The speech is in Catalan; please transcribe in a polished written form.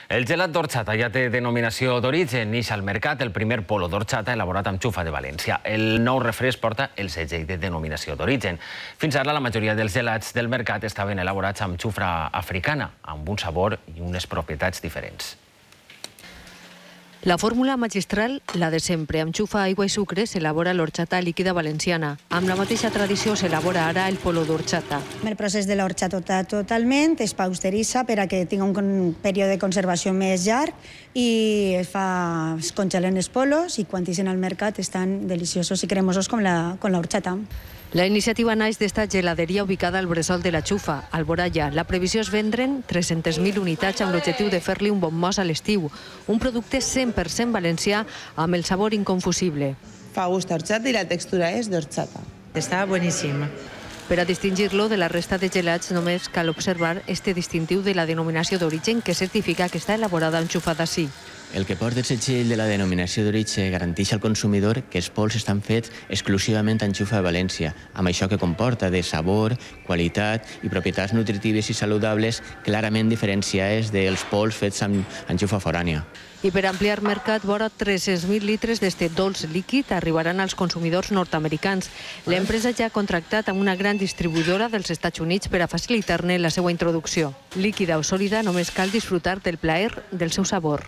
El gelat d'orxata ja té denominació d'origen. Neix al mercat el primer polo d'orxata elaborat amb xufa de València. El nou refresc porta el segell de denominació d'origen. Fins ara la majoria dels gelats del mercat estaven elaborats amb xufra africana, amb un sabor i unes propietats diferents. La fórmula magistral, la de sempre, amb xufa, aigua i sucre, s'elabora l'orxata líquida valenciana. Amb la mateixa tradició s'elabora ara el polo d'orxata. El procés de l'orxata totalment es pausteritza per a que tingui un període de conservació més llarg i es congelen els polos i quan ixen al mercat estan deliciosos i cremosos com l'orxata. La iniciativa naix d'esta geladeria ubicada al bressol de la Xufa, al Boralla. La previsió és vendre'n 300.000 unitats amb l'objectiu de fer-li un bon mos a l'estiu. Un producte 100% valencià amb el sabor inconfusible. Fa gust a horchata i la textura és d'horchata. Està boníssim. Per a distingir-lo de la resta de gelats només cal observar este distintiu de la denominació d'origen que certifica que està elaborada amb xufa d'ací. El que porta el segell de la denominació d'origen garanteix al consumidor que els pols estan fets exclusivament amb xufa de València, amb això que comporta de sabor, qualitat i propietats nutritives i saludables clarament diferenciades dels pols fets amb xufa forània. I per ampliar mercat, vora 300.000 litres d'este dolç líquid arribaran als consumidors nord-americans. L'empresa ja ha contractat amb una gran distribuïdora dels Estats Units per a facilitar-ne la seva introducció. Líquida o sòlida, només cal disfrutar del plaer del seu sabor.